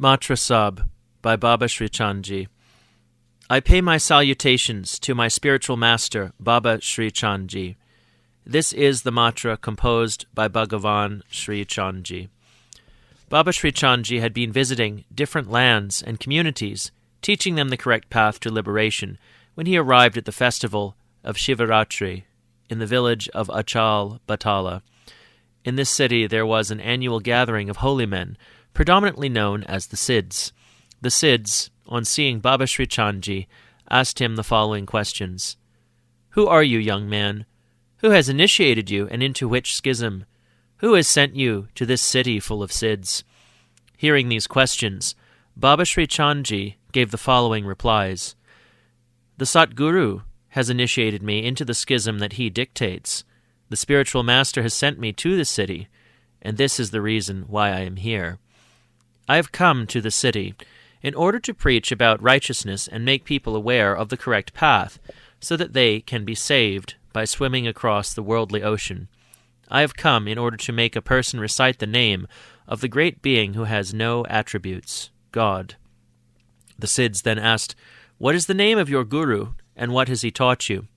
Matra Sahib by Baba Sri Chandji. I pay my salutations to my spiritual master, Baba Sri Chandji. This is the mantra composed by Bhagavan Sri Chandji. Baba Sri Chandji had been visiting different lands and communities, teaching them the correct path to liberation, when he arrived at the festival of Shivaratri in the village of Achal Batala. In this city there was an annual gathering of holy men, predominantly known as the Siddhs. The Siddhs, on seeing Baba Sri Chandji, asked him the following questions. Who are you, young man? Who has initiated you, and into which schism? Who has sent you to this city full of Siddhs? Hearing these questions, Baba Sri Chandji gave the following replies. The Satguru has initiated me into the schism that he dictates. The spiritual master has sent me to the city, and this is the reason why I am here. I have come to the city in order to preach about righteousness and make people aware of the correct path, so that they can be saved by swimming across the worldly ocean. I have come in order to make a person recite the name of the great being who has no attributes, God. The Siddhs then asked, What is the name of your Guru, and what has he taught you?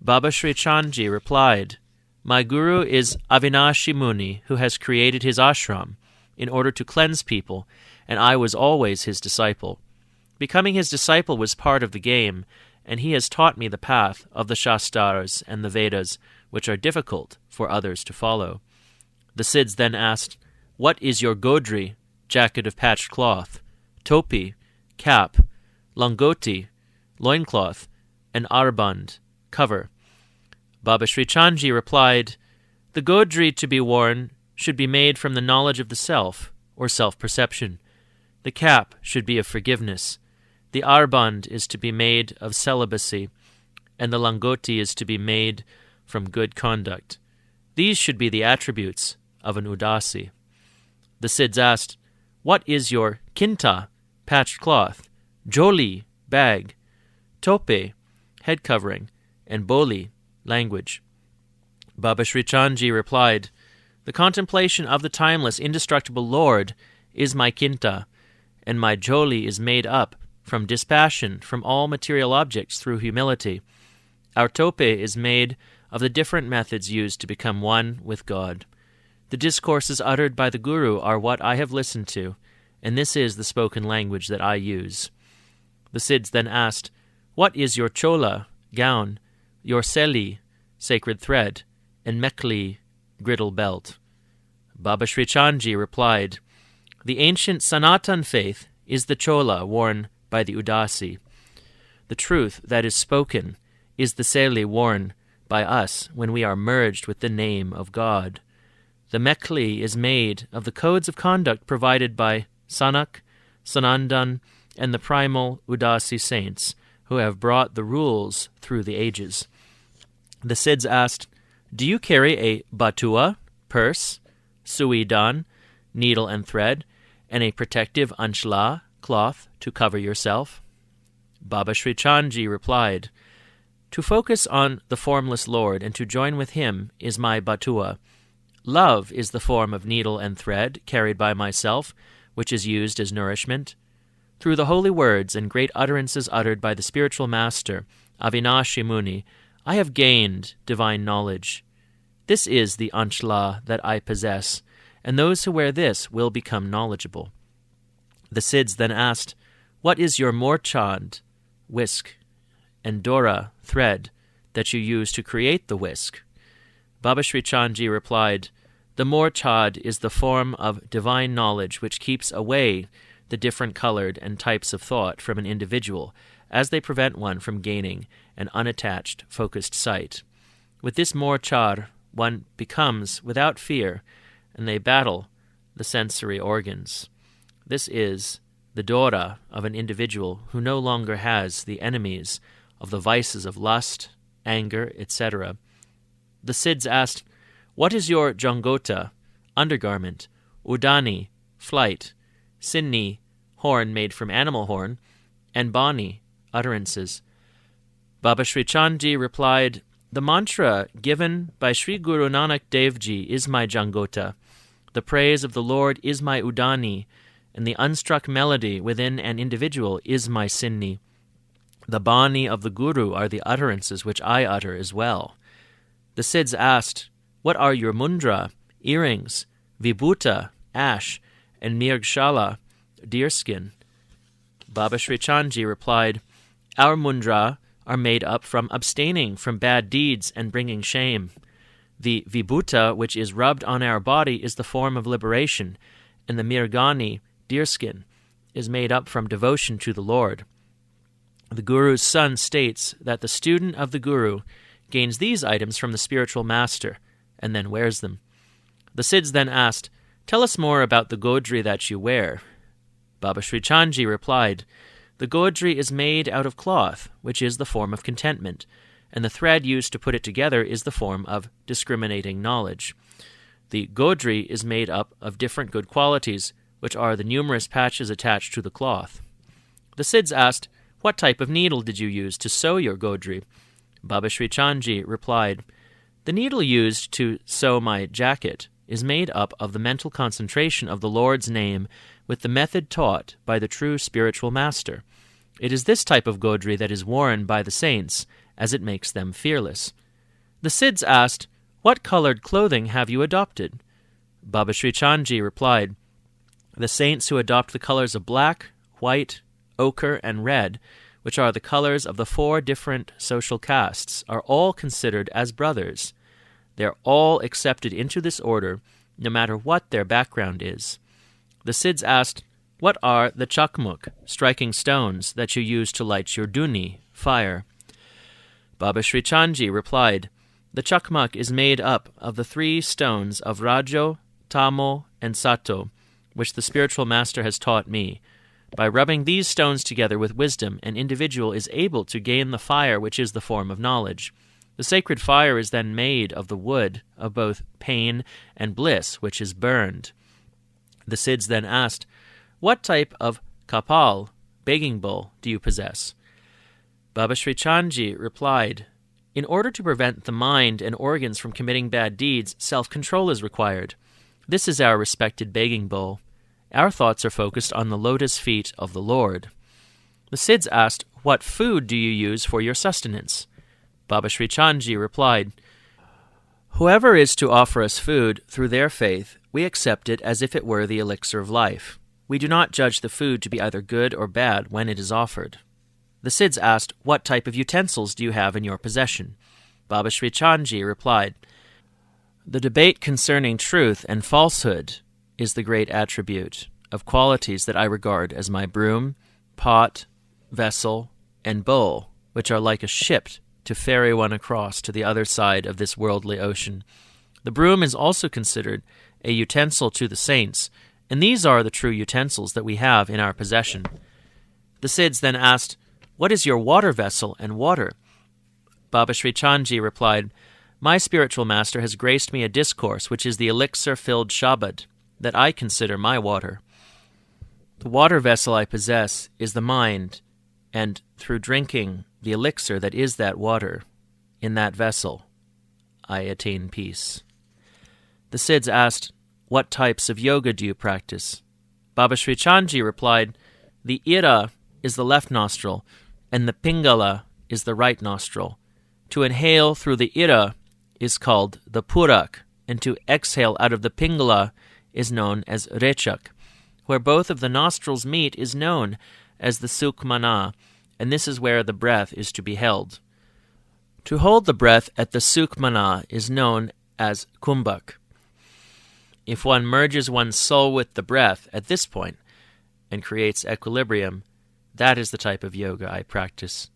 Baba Sri Chandji replied, My Guru is Avinashi Muni, who has created his ashram in order to cleanse people, and I was always his disciple. Becoming his disciple was part of the game, and he has taught me the path of the Shastras and the Vedas, which are difficult for others to follow. The Siddhs then asked, What is your Godri, jacket of patched cloth, topi, cap, langoti, loincloth, and arband, cover? Baba Sri Chandji replied, The Godri to be worn should be made from the knowledge of the self, or self-perception. The cap should be of forgiveness. The arband is to be made of celibacy, and the langoti is to be made from good conduct. These should be the attributes of an Udasi. The Siddhs asked, What is your kinta, patched cloth, joli, bag, tope, head covering, and boli, language? Baba Sri Chandji replied, The contemplation of the timeless, indestructible Lord is my kinta, and my joli is made up from dispassion from all material objects through humility. Our tope is made of the different methods used to become one with God. The discourses uttered by the Guru are what I have listened to, and this is the spoken language that I use. The Siddhs then asked, What is your chola, gown, your seli, sacred thread, and mekli, griddle belt? Baba Sri Chandji replied, The ancient Sanatan faith is the chola worn by the Udasi. The truth that is spoken is the seli worn by us when we are merged with the name of God. The mekli is made of the codes of conduct provided by Sanak, Sanandan, and the primal Udasi saints, who have brought the rules through the ages. The Siddhs asked, Do you carry a batua, purse, suidan, needle and thread, and a protective anshla, cloth, to cover yourself? Baba Sri Chandji replied, To focus on the formless Lord and to join with him is my batua. Love is the form of needle and thread carried by myself, which is used as nourishment. Through the holy words and great utterances uttered by the spiritual master, Avinashi Muni, I have gained divine knowledge. This is the anshla that I possess, and those who wear this will become knowledgeable. The Siddhs then asked, What is your morchand, whisk, and dora, thread, that you use to create the whisk? Baba Sri Chandji replied, The morchad is the form of divine knowledge which keeps away the different colored and types of thought from an individual, as they prevent one from gaining an unattached, focused sight. With this morchar, one becomes without fear, and they battle the sensory organs. This is the dora of an individual who no longer has the enemies of the vices of lust, anger, etc. The Siddhs asked, What is your jangota, undergarment, udani, flight, sinni, horn made from animal horn, and bani, utterances? Baba Sri Chandji replied, The mantra given by Sri Guru Nanak Dev Ji is my jangota. The praise of the Lord is my udani, and the unstruck melody within an individual is my Sinni. The Bani of the Guru are the utterances which I utter as well. The Siddhs asked, what are your mundra, earrings, vibhuta, ash, and mirgshala, deerskin? Baba Sri Chandji replied, our mundra are made up from abstaining from bad deeds and bringing shame. The vibhuta, which is rubbed on our body, is the form of liberation, and the mirgani, deerskin, is made up from devotion to the Lord. The Guru's son states that the student of the Guru gains these items from the spiritual master and then wears them. The Siddhs then asked, tell us more about the godri that you wear. Baba Sri Chandji replied, the godri is made out of cloth, which is the form of contentment, and the thread used to put it together is the form of discriminating knowledge. The godri is made up of different good qualities, which are the numerous patches attached to the cloth. The Siddhs asked, what type of needle did you use to sew your godri? Baba Sri Chandji replied, the needle used to sew my jacket is made up of the mental concentration of the Lord's name with the method taught by the true spiritual master. It is this type of godri that is worn by the saints, as it makes them fearless. The Siddhs asked, what colored clothing have you adopted? Baba Sri Chandji replied, the saints who adopt the colors of black, white, ochre, and red, which are the colors of the 4 different social castes, are all considered as brothers. They are all accepted into this order, no matter what their background is. The Siddhs asked, what are the chakmuk, striking stones, that you use to light your duni, fire? Baba Sri Chandji replied, the chakmak is made up of the 3 stones of Rajo, Tamo, and Sato, which the spiritual master has taught me. By rubbing these stones together with wisdom, an individual is able to gain the fire which is the form of knowledge. The sacred fire is then made of the wood of both pain and bliss, which is burned. The Siddhs then asked, what type of kapal, begging bowl, do you possess? Baba Sri Chandji replied, in order to prevent the mind and organs from committing bad deeds, self-control is required. This is our respected begging bowl. Our thoughts are focused on the lotus feet of the Lord. The Siddhs asked, what food do you use for your sustenance? Baba Sri Chandji replied, whoever is to offer us food through their faith, we accept it as if it were the elixir of life. We do not judge the food to be either good or bad when it is offered. The Siddhs asked, what type of utensils do you have in your possession? Baba Sri Chandji replied, the debate concerning truth and falsehood is the great attribute of qualities that I regard as my broom, pot, vessel, and bowl, which are like a ship to ferry one across to the other side of this worldly ocean. The broom is also considered a utensil to the saints, and these are the true utensils that we have in our possession. The Siddhs then asked, what is your water vessel and water? Baba Sri Chandji replied, my spiritual master has graced me a discourse which is the elixir-filled Shabad, that I consider my water. The water vessel I possess is the mind, and through drinking the elixir that is that water, in that vessel, I attain peace. The Siddhs asked, what types of yoga do you practice? Baba Sri Chandji replied, the ira is the left nostril, and the pingala is the right nostril. To inhale through the ira is called the purak, and to exhale out of the pingala is known as rechak. Where both of the nostrils meet is known as the sukmana, and this is where the breath is to be held. To hold the breath at the sukmana is known as kumbhak. If one merges one's soul with the breath at this point and creates equilibrium, that is the type of yoga I practice.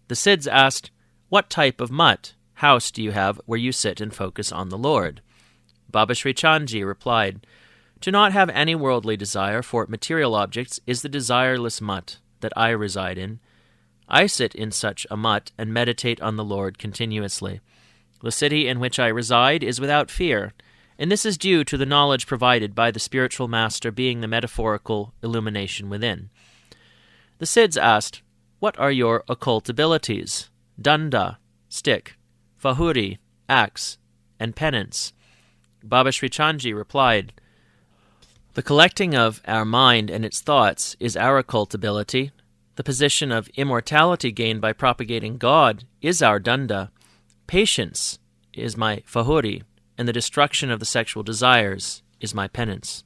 The Siddhs asked, what type of mutt, house do you have where you sit and focus on the Lord? Baba Sri Chandji replied, to not have any worldly desire for material objects is the desireless mutt that I reside in. I sit in such a mutt and meditate on the Lord continuously. The city in which I reside is without fear, and this is due to the knowledge provided by the spiritual master being the metaphorical illumination within. The Siddhs asked, what are your occult abilities? Danda, stick, Fahuri, axe, and penance. Baba Sri Chandji replied, The collecting of our mind and its thoughts is our cultability. The position of immortality gained by propagating God is our danda. Patience is my fahuri, and the destruction of the sexual desires is my penance.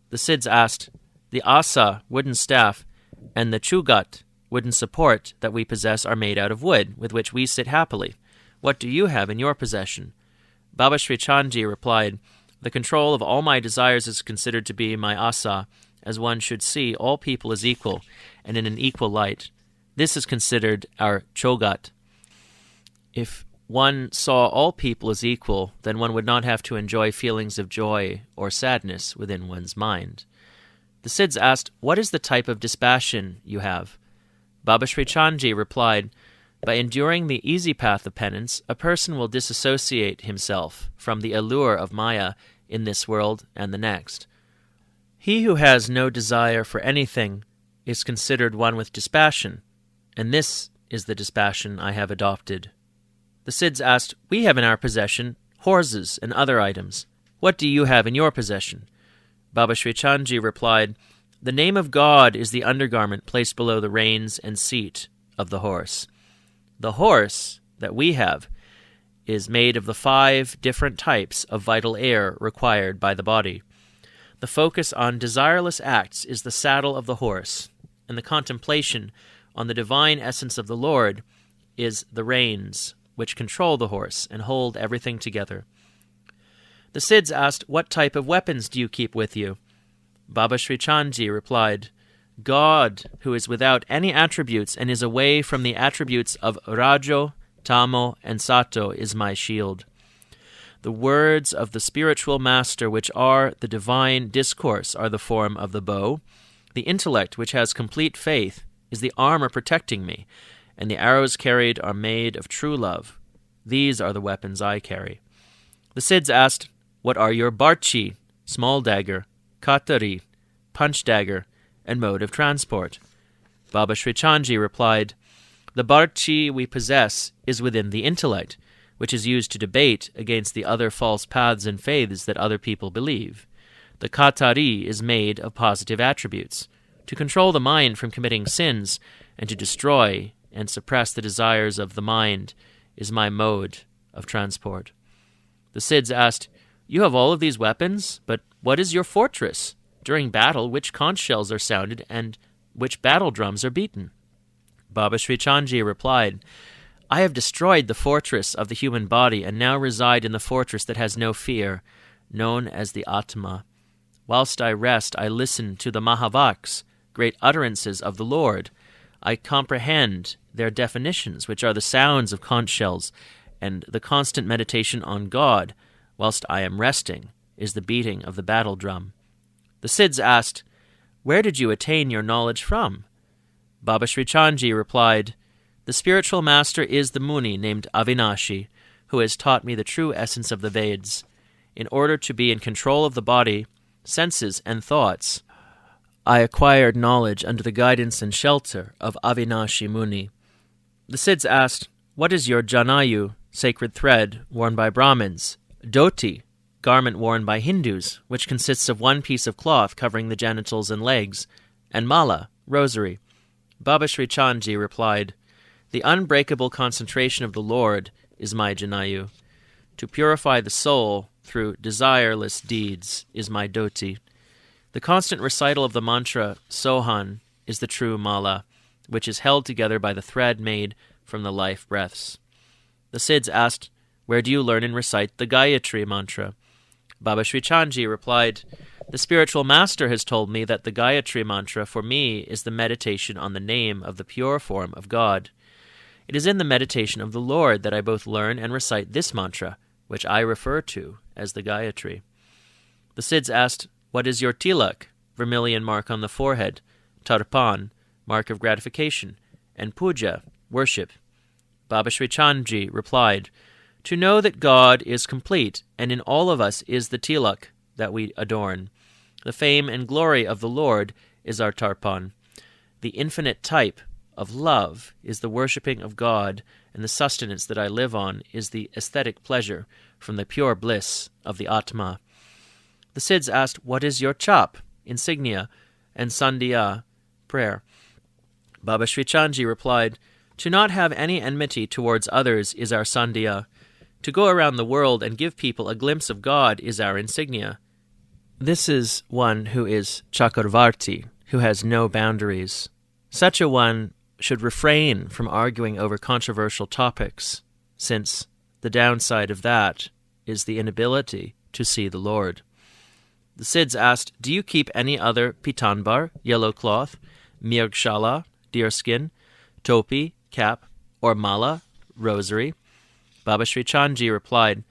The Siddhs asked, the asa, wooden staff, and the chugat, wooden support that we possess are made out of wood, with which we sit happily. What do you have in your possession? Baba Sri Chandji replied, the control of all my desires is considered to be my asa, as one should see all people as equal and in an equal light. This is considered our chogat. If one saw all people as equal, then one would not have to enjoy feelings of joy or sadness within one's mind. The Siddhs asked, what is the type of dispassion you have? Baba Sri Chandji replied, by enduring the easy path of penance, a person will disassociate himself from the allure of Maya in this world and the next. He who has no desire for anything is considered one with dispassion, and this is the dispassion I have adopted. The Siddhs asked, we have in our possession horses and other items. What do you have in your possession? Baba Sri Chandji replied, the name of God is the undergarment placed below the reins and seat of the horse. The horse that we have is made of the 5 different types of vital air required by the body. The focus on desireless acts is the saddle of the horse, and the contemplation on the divine essence of the Lord is the reins, which control the horse and hold everything together. The Siddhs asked, what type of weapons do you keep with you? Baba Sri Chandji replied, God, who is without any attributes and is away from the attributes of Rajo, Tamo, and Sato, is my shield. The words of the spiritual master, which are the divine discourse, are the form of the bow. The intellect, which has complete faith, is the armor protecting me, and the arrows carried are made of true love. These are the weapons I carry. The Siddhs asked, what are your barchi, small dagger, katari, punch dagger, and mode of transport? Baba Sri Chandji replied, the barchi we possess is within the intellect, which is used to debate against the other false paths and faiths that other people believe. The katari is made of positive attributes, to control the mind from committing sins and to destroy and suppress the desires of the mind is my mode of transport. The Siddhs asked, you have all of these weapons, but what is your fortress? During battle, which conch shells are sounded and which battle drums are beaten? Baba Sri Chandji replied, I have destroyed the fortress of the human body and now reside in the fortress that has no fear, known as the Atma. Whilst I rest, I listen to the Mahavaks, great utterances of the Lord. I comprehend their definitions, which are the sounds of conch shells, and the constant meditation on God, whilst I am resting, is the beating of the battle drum. The Siddhs asked, where did you attain your knowledge from? Baba Sri Chandji replied, the spiritual master is the Muni named Avinashi, who has taught me the true essence of the Vedas. In order to be in control of the body, senses, and thoughts, I acquired knowledge under the guidance and shelter of Avinashi Muni. The Siddhs asked, what is your janayu, sacred thread, worn by Brahmins, dhoti, garment worn by Hindus, which consists of one piece of cloth covering the genitals and legs, and mala, rosary? Baba Sri Chandji replied, the unbreakable concentration of the Lord is my janayu. To purify the soul through desireless deeds is my dhoti. The constant recital of the mantra Sohan is the true mala, which is held together by the thread made from the life breaths. The Siddhs asked, where do you learn and recite the Gayatri mantra? Baba Sri Chandji replied, the spiritual master has told me that the Gayatri mantra for me is the meditation on the name of the pure form of God. It is in the meditation of the Lord that I both learn and recite this mantra, which I refer to as the Gayatri. The Siddhs asked, what is your tilak, vermilion mark on the forehead, tarpan, mark of gratification, and puja, worship? Baba Sri Chandji replied, to know that God is complete, and in all of us is the tilak that we adorn. The fame and glory of the Lord is our tarpan. The infinite type of love is the worshipping of God, and the sustenance that I live on is the aesthetic pleasure from the pure bliss of the Atma. The Siddhs asked, what is your chap, insignia, and sandhya, prayer. Baba Sri Chandji replied, "To not have any enmity towards others is our sandhya. To go around the world and give people a glimpse of God is our insignia." This is one who is Chakravarti, who has no boundaries. Such a one should refrain from arguing over controversial topics, since the downside of that is the inability to see the Lord. The Siddhs asked, "Do you keep any other pitanbar, yellow cloth, mirgshala, deerskin, topi, cap, or mala, rosary?" Baba Sri Chandji replied,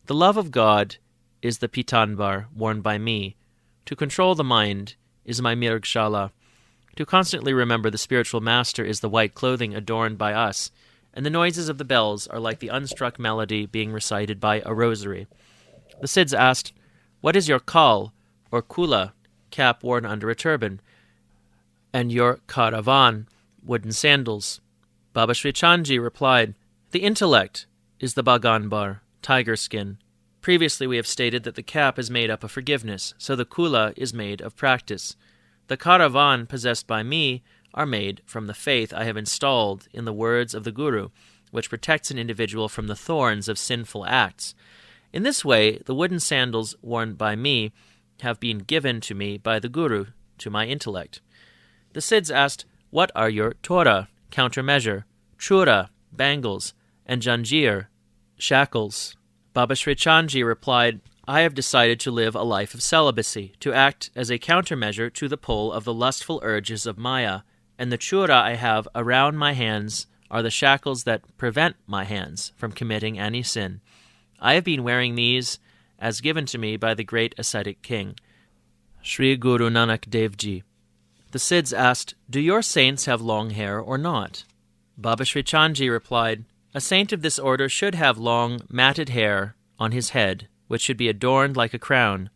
"The love of God is the pitanbar worn by me. To control the mind is my mirgshala. To constantly remember the spiritual master is the white clothing adorned by us, and the noises of the bells are like the unstruck melody being recited by a rosary." The Siddhs asked, "What is your kal, or kula, cap worn under a turban, and your karavan, wooden sandals?" Baba Sri Chandji replied, "The intellect is the baganbar, tiger skin. Previously we have stated that the cap is made up of forgiveness, so the kula is made of practice. The karavan possessed by me are made from the faith I have installed in the words of the Guru, which protects an individual from the thorns of sinful acts. In this way, the wooden sandals worn by me have been given to me by the Guru, to my intellect." The Siddhs asked, "What are your Torah, countermeasure, chura, bangles, and janjir, shackles?" Baba Sri Chandji replied, "I have decided to live a life of celibacy, to act as a countermeasure to the pull of the lustful urges of Maya, and the chura I have around my hands are the shackles that prevent my hands from committing any sin. I have been wearing these as given to me by the great ascetic king, Sri Guru Nanak Dev Ji." The Siddhs asked, "Do your saints have long hair or not?" Baba Sri Chandji replied, "A saint of this order should have long, matted hair on his head, which should be adorned like a crown.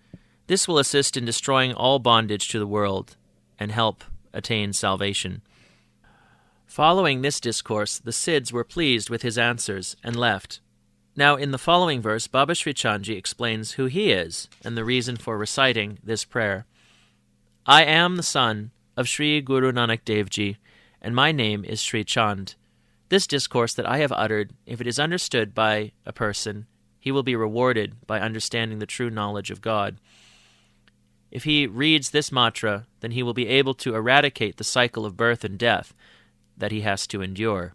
This will assist in destroying all bondage to the world and help attain salvation." Following this discourse, the Siddhs were pleased with his answers and left. Now, in the following verse, Baba Sri Chandji explains who he is and the reason for reciting this prayer. "I am the son of Sri Guru Nanak Dev Ji, and my name is Sri Chand. This discourse that I have uttered, if it is understood by a person, he will be rewarded by understanding the true knowledge of God. If he reads this mantra, then he will be able to eradicate the cycle of birth and death that he has to endure.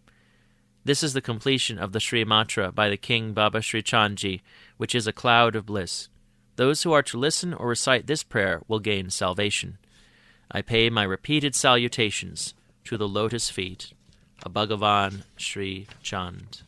This is the completion of the Sri Matra by the King Baba Sri Chandji, which is a cloud of bliss. Those who are to listen or recite this prayer will gain salvation. I pay my repeated salutations to the lotus feet of Bhagavan Sri Chand."